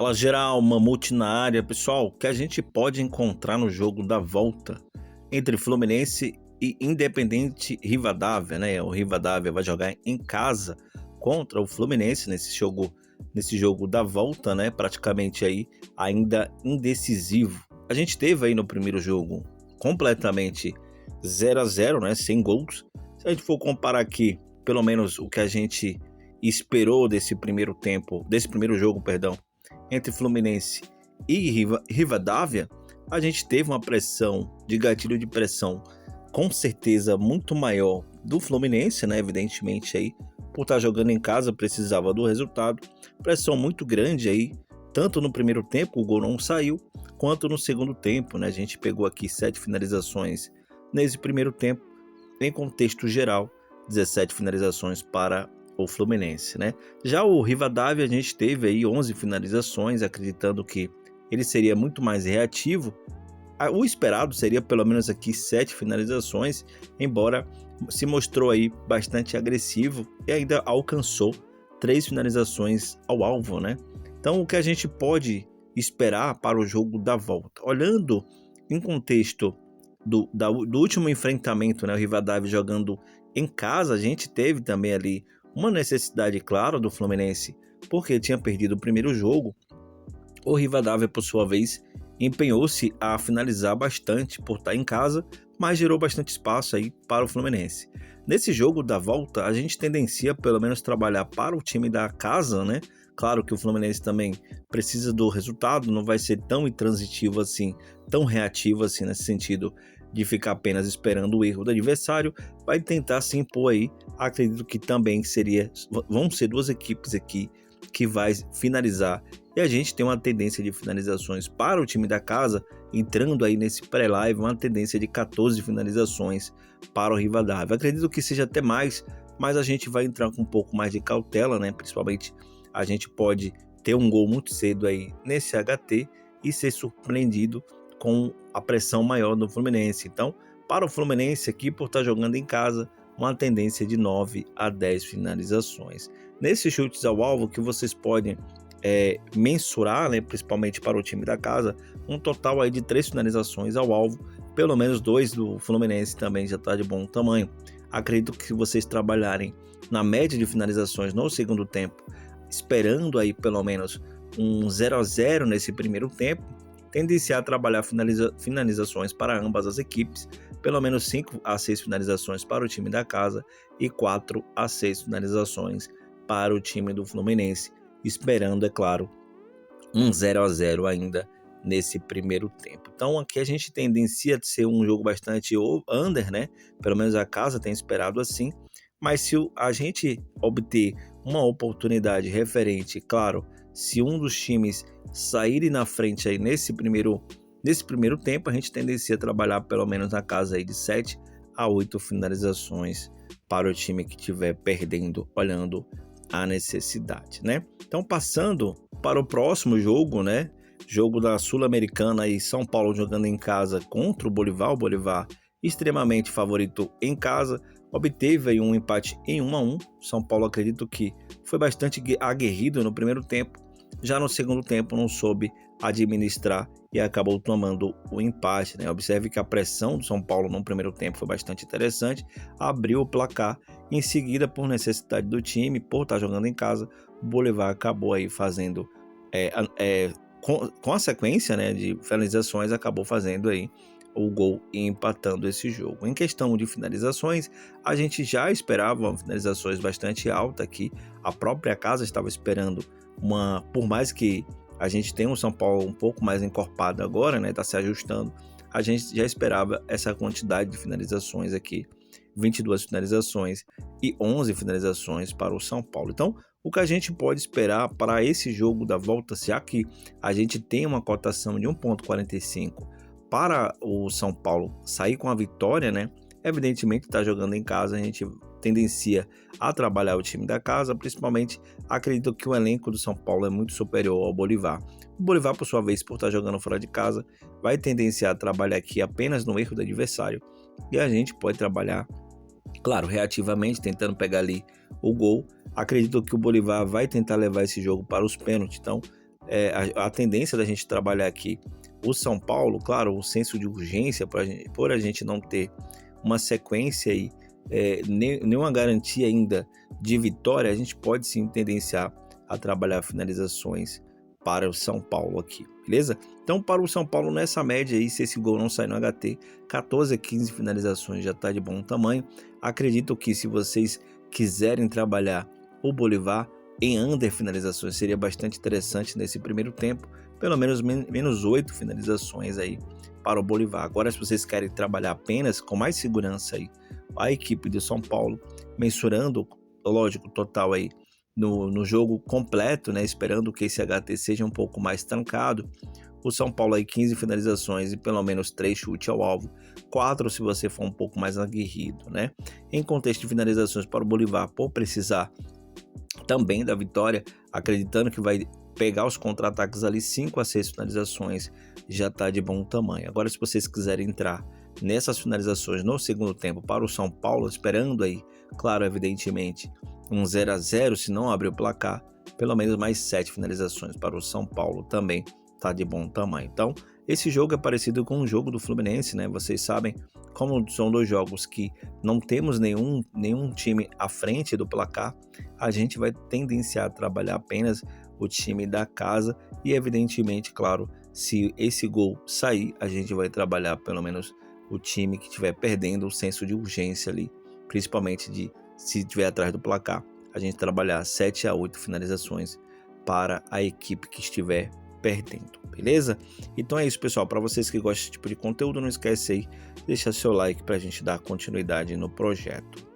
Fala geral, Mamute na área. Pessoal, o que a gente pode encontrar no jogo da volta entre Fluminense e Independente Rivadavia, né? O Rivadavia vai jogar em casa contra o Fluminense nesse jogo da volta, né? Praticamente aí ainda indecisivo. A gente teve aí no primeiro jogo completamente 0-0, né? Sem gols. Se a gente for comparar aqui, pelo menos o que a gente esperou desse primeiro jogo, perdão, entre Fluminense e Rivadavia, a gente teve uma pressão de gatilho de pressão com certeza muito maior do Fluminense, né? Evidentemente aí, por estar jogando em casa, precisava do resultado. Pressão muito grande aí, tanto no primeiro tempo, o gol não saiu, quanto no segundo tempo, né? A gente pegou aqui 7 finalizações nesse primeiro tempo, em contexto geral, 17 finalizações para o Fluminense, né? Já o Rivadavia, a gente teve aí 11 finalizações, acreditando que ele seria muito mais reativo. O esperado seria pelo menos aqui 7 finalizações, embora se mostrou aí bastante agressivo e ainda alcançou 3 finalizações ao alvo, né? Então o que a gente pode esperar para o jogo da volta? Olhando em contexto do último enfrentamento, né? O Rivadavia jogando em casa, a gente teve também ali uma necessidade clara do Fluminense, porque tinha perdido o primeiro jogo. O Rivadavia, por sua vez, empenhou-se a finalizar bastante por estar em casa, mas gerou bastante espaço aí para o Fluminense. Nesse jogo da volta, a gente tendencia pelo menos trabalhar para o time da casa, né? Claro que o Fluminense também precisa do resultado, não vai ser tão intransitivo assim, tão reativo assim nesse sentido de ficar apenas esperando o erro do adversário, vai tentar se impor aí. Acredito que também vão ser duas equipes aqui que vai finalizar, e a gente tem uma tendência de finalizações para o time da casa, entrando aí nesse pré-live, uma tendência de 14 finalizações para o Rivadavia. Acredito que seja até mais, mas a gente vai entrar com um pouco mais de cautela, né? Principalmente a gente pode ter um gol muito cedo aí nesse HT e ser surpreendido com a pressão maior do Fluminense. Então, para o Fluminense aqui, por estar jogando em casa, uma tendência de 9 a 10 finalizações. Nesses chutes ao alvo que vocês podem mensurar, né, principalmente para o time da casa, um total aí de 3 finalizações ao alvo, pelo menos 2 do Fluminense também já está de bom tamanho. Acredito que se vocês trabalharem na média de finalizações no segundo tempo, esperando aí pelo menos um 0-0 nesse primeiro tempo, tendenciar a trabalhar finalizações para ambas as equipes, pelo menos 5 a 6 finalizações para o time da casa e 4 a 6 finalizações para o time do Fluminense, esperando, é claro, um 0-0 ainda nesse primeiro tempo. Então aqui a gente tendencia a ser um jogo bastante under, né? Pelo menos a casa tem esperado assim, mas se a gente obter uma oportunidade referente, claro, se um dos times saírem na frente aí nesse primeiro tempo, a gente tendencia a trabalhar pelo menos na casa aí de 7 a 8 finalizações para o time que estiver perdendo, olhando a necessidade, né? Então, passando para o próximo jogo, né? Jogo da Sul-Americana e São Paulo jogando em casa contra o Bolívar extremamente favorito em casa, obteve aí um empate em 1-1. São Paulo, acredito que foi bastante aguerrido no primeiro tempo, já no segundo tempo não soube administrar e acabou tomando o empate, né? Observe que a pressão do São Paulo no primeiro tempo foi bastante interessante, abriu o placar, em seguida, por necessidade do time, por estar jogando em casa, o Bolívar acabou aí fazendo, com a sequência, né, de finalizações, acabou fazendo aí o gol e empatando esse jogo. Em questão de finalizações, a gente já esperava finalizações bastante altas aqui, a própria casa estava esperando por mais que a gente tenha o São Paulo um pouco mais encorpado agora, né, tá se ajustando, a gente já esperava essa quantidade de finalizações aqui, 22 finalizações e 11 finalizações para o São Paulo. Então, o que a gente pode esperar para esse jogo da volta, se aqui a gente tem uma cotação de 1,45 para o São Paulo sair com a vitória, né? Evidentemente, está jogando em casa, a gente tendencia a trabalhar o time da casa, principalmente acredito que o elenco do São Paulo é muito superior ao Bolívar. O Bolívar, por sua vez, por estar jogando fora de casa, vai tendenciar a trabalhar aqui apenas no erro do adversário, e a gente pode trabalhar, claro, reativamente, tentando pegar ali o gol. Acredito que o Bolívar vai tentar levar esse jogo para os pênaltis, então a tendência da gente trabalhar aqui o São Paulo, claro, o senso de urgência, por a gente não ter uma sequência aí, nenhuma garantia ainda de vitória, a gente pode sim tendenciar a trabalhar finalizações para o São Paulo aqui, beleza? Então, para o São Paulo, nessa média aí, se esse gol não sair no HT, 14 a 15 finalizações já está de bom tamanho. Acredito que se vocês quiserem trabalhar o Bolívar em under finalizações, seria bastante interessante nesse primeiro tempo, pelo menos menos 8 finalizações aí para o Bolívar. Agora, se vocês querem trabalhar apenas com mais segurança aí, a equipe de São Paulo, mensurando, lógico, o total aí no jogo completo, né, esperando que esse HT seja um pouco mais trancado, o São Paulo aí 15 finalizações e pelo menos 3 chutes ao alvo, 4 se você for um pouco mais aguerrido, né? Em contexto de finalizações para o Bolívar, por precisar também da vitória, acreditando que vai pegar os contra-ataques ali, 5 a 6 finalizações já está de bom tamanho. Agora, se vocês quiserem entrar nessas finalizações no segundo tempo para o São Paulo, esperando aí, claro, evidentemente, um 0 a 0, se não abrir o placar, pelo menos mais 7 finalizações para o São Paulo também está de bom tamanho. Então, esse jogo é parecido com o jogo do Fluminense, né? Vocês sabem, como são dois jogos que não temos nenhum time à frente do placar, a gente vai tendenciar a trabalhar apenas o time da casa e, evidentemente, claro, se esse gol sair, a gente vai trabalhar pelo menos o time que estiver perdendo o senso de urgência ali, principalmente se estiver atrás do placar, a gente trabalhar 7 a 8 finalizações para a equipe que estiver perdendo, beleza? Então é isso, pessoal. Para vocês que gostam desse tipo de conteúdo, não esquece aí, deixa seu like para a gente dar continuidade no projeto.